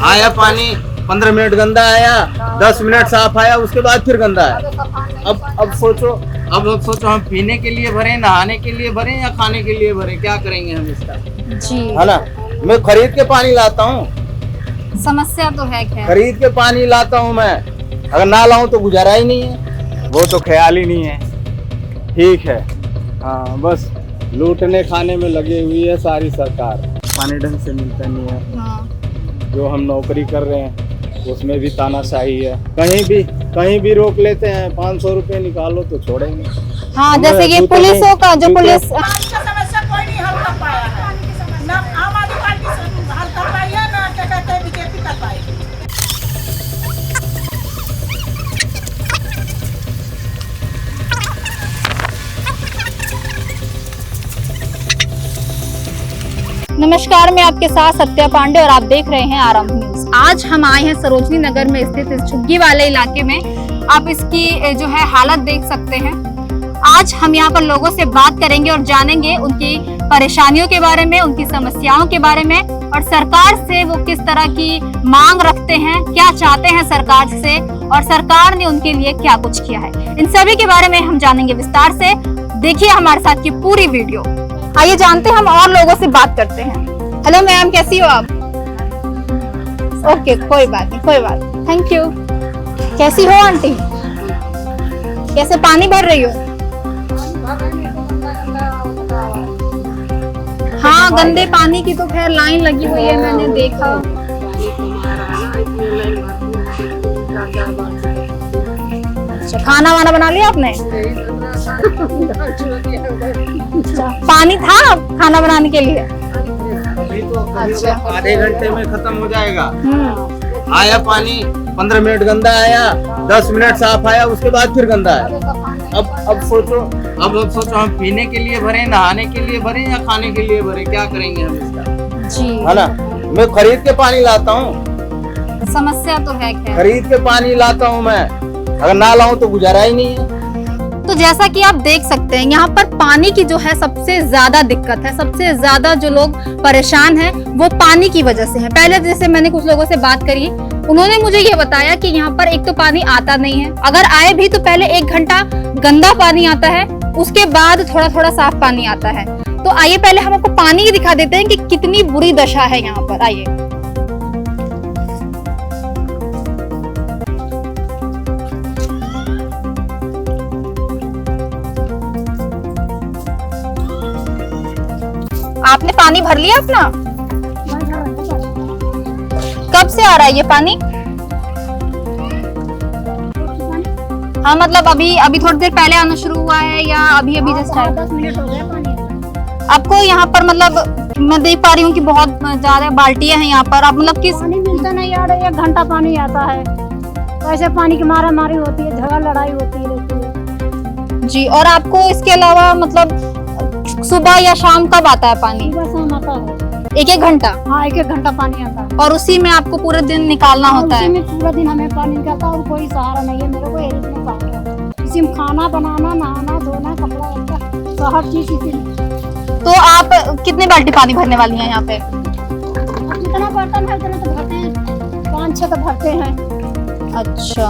आया पानी 15 मिनट गंदा आया, 10 मिनट साफ आया, उसके बाद फिर गंदा आया। अब सोचो हम पीने के लिए भरें, नहाने के लिए भरें या खाने के लिए भरें, क्या करेंगे हम इसका? जी है ना। मैं खरीद के पानी लाता हूँ, समस्या तो है खैर। खरीद के पानी लाता हूँ मैं, अगर ना लाऊं तो गुजारा ही नहीं है। वो तो ख्याल ही नहीं है। ठीक है, हाँ, बस लूटने खाने में लगी हुई है सारी सरकार। पानी ढंग से मिलता नहीं है। हाँ। जो हम नौकरी कर रहे हैं उसमें भी तानाशाही है। कहीं भी रोक लेते हैं, 500 रुपए निकालो तो छोड़ेंगे। हाँ, जैसे कि पुलिसों का जो पुलिस पानी का समस्या कोई नहीं हल कर पाया है। ना आम आदमी पार्टी हल कर पाई है, ना क्या कहते हैं बीजेपी कर पाई। नमस्कार, मैं आपके साथ सत्या पांडे और आप देख रहे हैं आरंभ न्यूज। आज हम आए हैं सरोजनी नगर में स्थित इस झुग्गी वाले इलाके में। आप इसकी जो है हालत देख सकते हैं। आज हम यहाँ पर लोगों से बात करेंगे और जानेंगे उनकी परेशानियों के बारे में, उनकी समस्याओं के बारे में और सरकार से वो किस तरह की मांग रखते हैं, क्या चाहते हैं सरकार से और सरकार ने उनके लिए क्या कुछ किया है। इन सभी के बारे में हम जानेंगे विस्तार से। देखिए हमारे साथ की पूरी वीडियो। आइए जानते हैं, हम और लोगों से बात करते हैं। हेलो मैम, कैसी हो आप? ओके, कोई बात नहीं, कोई बात। Thank you. कैसी हो आंटी? कैसे पानी भर रही हो? हाँ, गंदे पानी की तो खैर लाइन लगी हुई है, मैंने देखा। अच्छा, खाना वाना बना लिया आपने? अच्छा, पानी था खाना बनाने के लिए? अच्छा, आधे घंटे में खत्म हो जाएगा। आया पानी 15 मिनट गंदा आया, 10 मिनट साफ आया, उसके बाद फिर गंदा आया। अब सोचो हम पीने के लिए भरें, नहाने के लिए भरें या खाने के लिए भरें, क्या करेंगे हम इसका? जी, है ना। मैं खरीद के पानी लाता हूँ, समस्या तो है खैर। खरीद के पानी लाता हूँ मैं, अगर ना लाऊं तो गुजारा ही नहीं है। तो जैसा कि आप देख सकते हैं, यहाँ पर पानी की जो है सबसे ज्यादा दिक्कत है। सबसे ज्यादा जो लोग परेशान हैं वो पानी की वजह से है। पहले जैसे मैंने कुछ लोगों से बात करी, उन्होंने मुझे ये बताया कि यहाँ पर एक तो पानी आता नहीं है, अगर आए भी तो पहले 1 घंटा गंदा पानी आता है, उसके बाद थोड़ा थोड़ा साफ पानी आता है। तो आइए पहले हम आपको पानी ही दिखा देते हैं कि कितनी बुरी दशा है यहाँ पर। आइए। आपने पानी भर लिया अपना? कब से आ रहा है ये पानी? हाँ, मतलब अभी थोड़ी देर पहले आना शुरू हुआ है या अभी जस्ट आया? 10 मिनट हो गए पानी। आपको यहाँ पर मतलब मैं देख पा रही हूँ कि बहुत ज्यादा बाल्टियां हैं यहाँ पर। आप मतलब किस पानी मिलता नहीं यार, 1 घंटा पानी आता है। वैसे पानी की मारा मारी होती है, झगड़ा लड़ाई होती रहती है। जी, और आपको इसके अलावा मतलब सुबह या शाम कब आता है पानी? सुबह शाम आता है। 1-1 घंटा? हाँ, 1-1 घंटा पानी आता है। और उसी में आपको पूरे दिन निकालना होता उसी है? में पूरा दिन हमें पानी निकलता है और कोई सहारा नहीं है मेरे को। यही इतना सहारा है। इसी में खाना बनाना, नहाना, धोना, कपड़ा वपड़ा, तो हर चीज इसी में। तो आप कितने बाल्टी पानी भरने वाली हैं यहाँ पे? अब जितना बर्तन है उतना तो भरते हैं, 5-6 तो भरते हैं। अच्छा,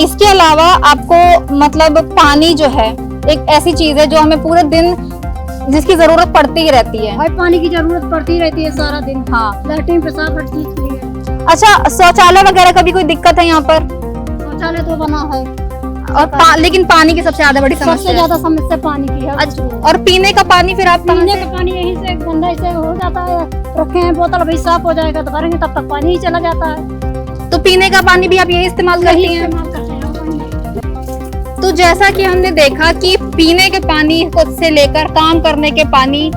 इसके अलावा आपको मतलब पानी जो है एक ऐसी चीज है जो हमें पूरे दिन जिसकी जरूरत पड़ती ही रहती है। भाई पानी की जरूरत पड़ती रहती है सारा दिन। हाँ, लैट्रिन पेशाब हर चीज के लिए। अच्छा, शौचालय वगैरह का भी कोई दिक्कत है यहाँ पर? शौचालय तो बना है और लेकिन पानी की सबसे ज्यादा बड़ी सबसे समस्या ज्यादा समस्या पानी की है। अच्छा, और पीने का पानी फिर आप पीने का पानी यहीं से गंदा से हो जाता है। रखे हैं बोतल, भाई साफ हो जाएगा तो भरेंगे, तब तक पानी ही चला जाता है। तो पीने का पानी भी आप यही इस्तेमाल करती हैं? इस्तेमाल करते हैं पानी। तो जैसा कि हमने देखा कि पीने के पानी से लेकर काम करने के पानी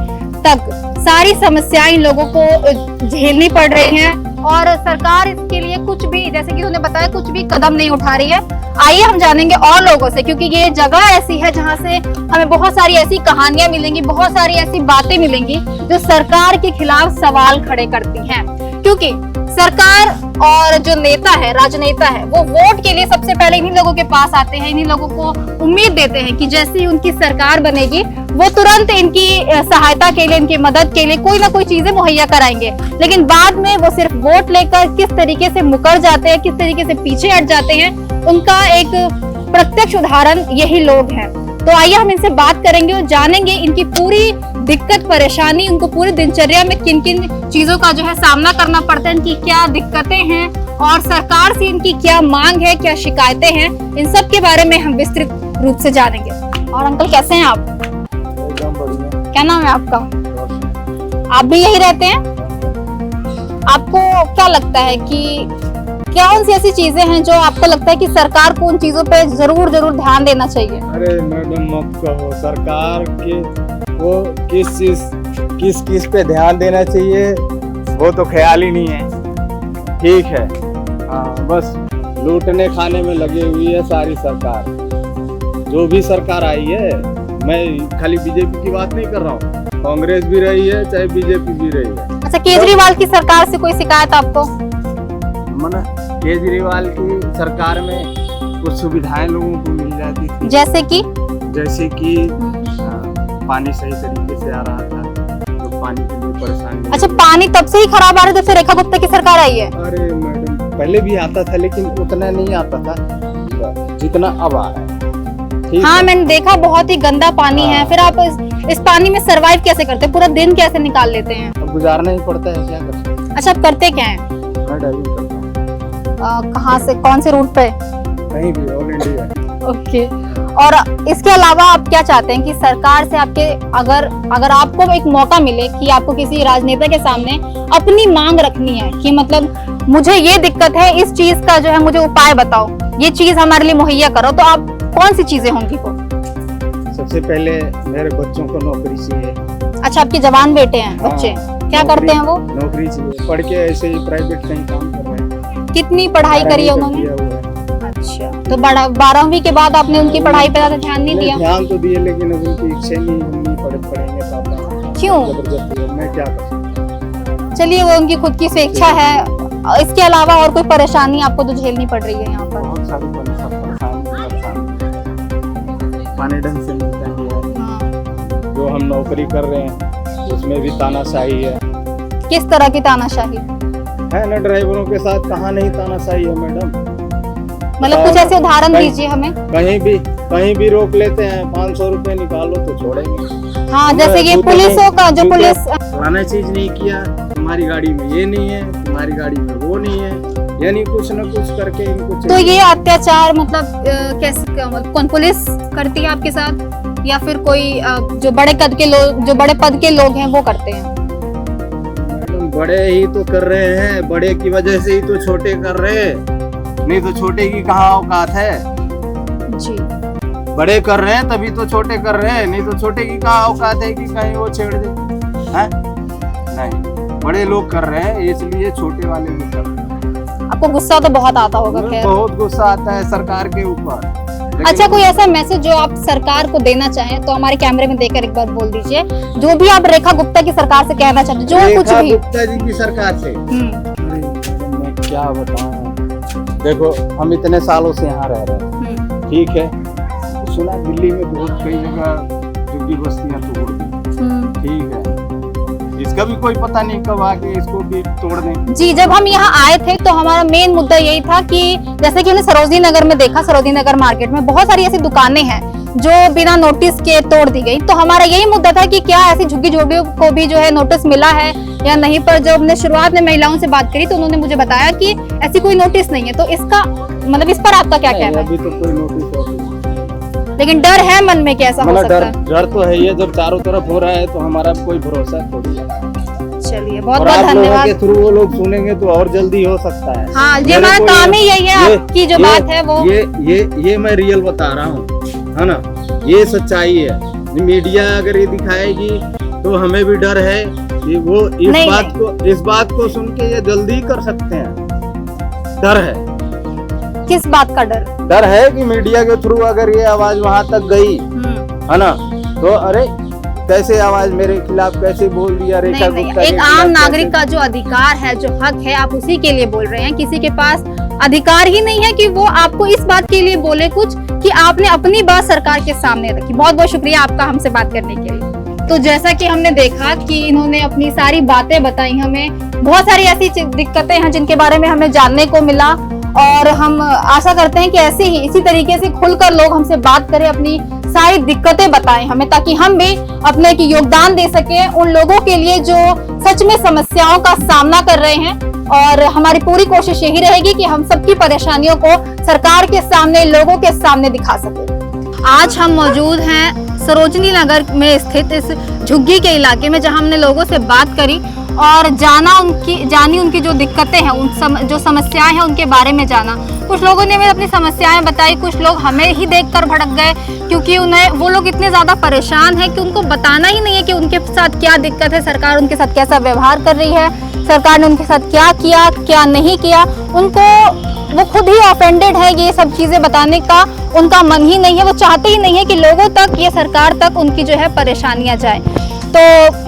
तक सारी समस्याएं इन लोगों को झेलनी पड़ रही हैं और सरकार इसके लिए कुछ भी, जैसे कि उन्होंने बताया, कुछ भी कदम नहीं उठा रही है। आइए हम जानेंगे और लोगों से, क्योंकि ये जगह ऐसी है जहां से हमें बहुत सारी ऐसी कहानियां मिलेंगी, बहुत सारी ऐसी बातें मिलेंगी जो सरकार के खिलाफ सवाल खड़े करती हैं। क्योंकि सरकार और जो नेता है, राजनेता है, वो वोट के लिए सबसे पहले इन्हीं लोगों के पास आते हैं, इन्हीं लोगों को उम्मीद देते हैं कि जैसे ही उनकी सरकार बनेगी वो तुरंत इनकी सहायता के लिए, इनकी मदद के लिए कोई ना कोई चीजें मुहैया कराएंगे। लेकिन बाद में वो सिर्फ वोट लेकर किस तरीके से मुकर जाते हैं, किस तरीके से पीछे हट जाते हैं, उनका एक प्रत्यक्ष उदाहरण यही लोग हैं। तो आइए हम इनसे बात करेंगे और जानेंगे इनकी पूरी दिक्कत परेशानी, उनको पूरी दिनचर्या में किन किन चीजों का जो है सामना करना पड़ता है, इनकी क्या दिक्कतें हैं और सरकार से इनकी क्या मांग है, क्या शिकायतें हैं, इन सब के बारे में हम विस्तृत रूप से जानेंगे। और अंकल कैसे हैं आप? एकदम बढ़िया। क्या नाम है आपका? आप भी यही रहते हैं? आपको क्या लगता है कि कौन सी ऐसी चीजें हैं जो आपको लगता है कि सरकार को उन चीजों पे जरूर ध्यान देना चाहिए? अरे मैडम मत कहो, सरकार के वो किस पे ध्यान देना चाहिए वो तो ख्याल ही नहीं है। ठीक है, हाँ, बस लूटने खाने में लगी हुई है सारी सरकार। जो भी सरकार आई है, मैं खाली बीजेपी की बात नहीं कर रहा हूँ, कांग्रेस भी रही है चाहे बीजेपी भी रही है। अच्छा, केजरीवाल की सरकार से कोई शिकायत आपको? मना केजरीवाल की सरकार में कुछ सुविधाएं लोगों को मिल जाती थी, जैसे कि पानी सही तरीके से आ रहा था, तो पानी के लिए परेशानी। अच्छा, पानी तब से ही खराब आ रहा है जब से रेखा गुप्ता की सरकार आई है? अरे मैडम पहले भी आता था लेकिन उतना नहीं आता था जितना अब आ रहा है। ठीक हाँ, है? मैंने देखा बहुत ही गंदा पानी है। फिर आप इस पानी में सरवाइव कैसे करते हैं? पूरा दिन कैसे निकाल लेते हैं? अब गुजारना ही पड़ता है, क्या कर सकते हैं। अच्छा, आप करते क्या है? मैं ड्राइविंग करता हूँ। कहाँ से, कौन से रूट पे? कहीं भी, ऑल इंडिया। ओके। और इसके अलावा आप क्या चाहते हैं कि सरकार से आपके अगर आपको एक मौका मिले कि आपको किसी राजनेता के सामने अपनी मांग रखनी है कि मतलब मुझे ये दिक्कत है, इस चीज का जो है मुझे उपाय बताओ, ये चीज हमारे लिए मुहैया करो, तो आप कौन सी चीजें होंगी वो? सबसे पहले मेरे बच्चों को नौकरी चाहिए। अच्छा, आपके जवान बेटे हैं? हाँ, बच्चे क्या करते हैं वो? नौकरी चाहिए, पढ़ के ऐसे ही प्राइवेट कहीं काम कर रहे हैं। कितनी पढ़ाई करी है उन्होंने? अच्छा, तो 12वीं के बाद आपने उनकी पढ़ाई पे ज्यादा ध्यान नहीं दिया? ध्यान तो दिए लेकिन अब उनकी इच्छा नहीं, हम नहीं पढ़ेंगे पापा। क्यों? जबरदस्ती, मैं क्या कर सकता हूँ। चलिए, वो उनकी खुद की स्वेच्छा है। इसके अलावा और कोई परेशानी आपको तो झेलनी पड़ रही है यहाँ पर? बहुत सारी परेशानी। पानी ढंग से मिलता है, हाँ। जो हम नौकरी कर रहे हैं उसमें भी तानाशाही है। किस तरह की तानाशाही है ना, ड्राइवरों के साथ कहाँ नहीं तानाशाही है मैडम। मतलब कुछ ऐसे उदाहरण दीजिए हमें। कहीं भी रोक लेते हैं, 500 रुपए निकालो तो छोड़ेंगे। हाँ, जैसे ये पुलिसों का जो पुलिस फलाना चीज नहीं किया, तुम्हारी गाड़ी में ये नहीं है, तुम्हारी गाड़ी में वो नहीं है, यानी कुछ न कुछ करके इनको। तो ये अत्याचार मतलब कैसे, कौन पुलिस करती है आपके साथ या फिर कोई जो बड़े पद के लोग हैं वो करते हैं? मैडम बड़े ही तो कर रहे हैं, बड़े की वजह से ही तो छोटे कर रहे हैं, नहीं तो छोटे की कहाँ औकात है जी। बड़े कर रहे हैं तभी तो छोटे कर रहे हैं, नहीं तो छोटे की कहाँ औकात है कि कहीं वो छेड़ दे। हैं? नहीं, बड़े लोग कर रहे हैं इसलिए छोटे वाले भी कर रहे हैं। आपको गुस्सा तो बहुत आता होगा? खैर, बहुत गुस्सा आता है सरकार के ऊपर। अच्छा, कोई ऐसा मैसेज जो आप सरकार को देना चाहें तो हमारे कैमरे में देकर एक बार बोल दीजिए, जो भी आप रेखा गुप्ता की सरकार से कहना चाहते, जो कुछ भी। रेखा गुप्ता जी की सरकार से मैं क्या बताऊं। देखो, हम इतने सालों से यहाँ रह रहे हैं, ठीक है, तो सुना दिल्ली में बहुत कई जगह झुग्गी बस्तियां तोड़ दी, ठीक है, इसका भी कोई पता नहीं कब आके इसको भी तोड़ दें। जी, जब हम यहाँ आए थे तो हमारा मेन मुद्दा यही था कि जैसे कि हमने सरोजनी नगर में देखा, सरोजनी नगर मार्केट में बहुत सारी ऐसी दुकानें हैं जो बिना नोटिस के तोड़ दी गई। तो हमारा यही मुद्दा था कि क्या ऐसी झुग्गी झोपड़ियों को भी जो है नोटिस मिला है या नहीं। पर जब हमने शुरुआत में महिलाओं से बात करी तो उन्होंने मुझे बताया कि ऐसी कोई नोटिस नहीं है। तो इसका मतलब इस पर आपका क्या कहना है? अभी तो कोई नोटिस, लेकिन डर है मन में कि ऐसा हो सकता है? डर तो है, ये जब चारों तरफ हो रहा है तो हमारा कोई भरोसा थोड़ी है। चलिए, बहुत और बहुत आप लोगों धन्यवाद। के थ्रू वो लोग सुनेंगे तो और जल्दी हो सकता है। हाँ, ये हमारा काम ही यही है। आपकी जो बात है वो ये मैं रियल बता रहा हूँ, है ना, ये सच्चाई है। मीडिया अगर ये दिखाएगी तो हमें भी डर है कि वो इस बात को सुन के ये जल्दी कर सकते हैं। डर है। किस बात का डर? डर है कि मीडिया के थ्रू अगर ये आवाज वहां तक गई, है ना, तो अरे कैसे आवाज मेरे खिलाफ कैसे बोल दिया रेखा नहीं, गुप्ता एक के आम खिलाफ नागरिक कैसे- का जो अधिकार है, जो हक है, आप उसी के लिए बोल रहे हैं। किसी के पास अधिकार ही नहीं है कि वो आपको इस बात के लिए बोले कुछ कि आपने अपनी बात सरकार के सामने रखी। बहुत बहुत शुक्रिया आपका हमसे बात करने के लिए। तो जैसा कि हमने देखा कि इन्होंने अपनी सारी बातें बताई हमें, बहुत सारी ऐसी दिक्कतें हैं जिनके बारे में हमें जानने को मिला, और हम आशा करते हैं कि ऐसे ही इसी तरीके से खुलकर लोग हमसे बात करें, अपनी सारी दिक्कतें बताएं हमें, ताकि हम भी अपने एक योगदान दे सकें उन लोगों के लिए जो सच में समस्याओं का सामना कर रहे हैं। और हमारी पूरी कोशिश यही रहेगी कि हम सबकी परेशानियों को सरकार के सामने, लोगों के सामने दिखा सकें। आज हम मौजूद हैं सरोजनी नगर में स्थित इस झुग्गी के इलाके में, जहां हमने लोगों से बात करी और जानी उनकी जो दिक्कतें हैं, जो समस्याएं हैं उनके बारे में जाना। कुछ लोगों ने हमें अपनी समस्याएं बताई, कुछ लोग हमें ही देखकर भड़क गए, क्योंकि वो लोग इतने ज्यादा परेशान हैं कि उनको बताना ही नहीं है कि उनके साथ क्या दिक्कत है, सरकार उनके साथ कैसा व्यवहार कर रही है, सरकार ने उनके साथ क्या किया, क्या नहीं किया। वो खुद ही ऑफेंडेड है, ये सब चीजें बताने का उनका मन ही नहीं है। वो चाहते ही नहीं है कि लोगों तक, ये सरकार तक उनकी जो है परेशानियां जाए। तो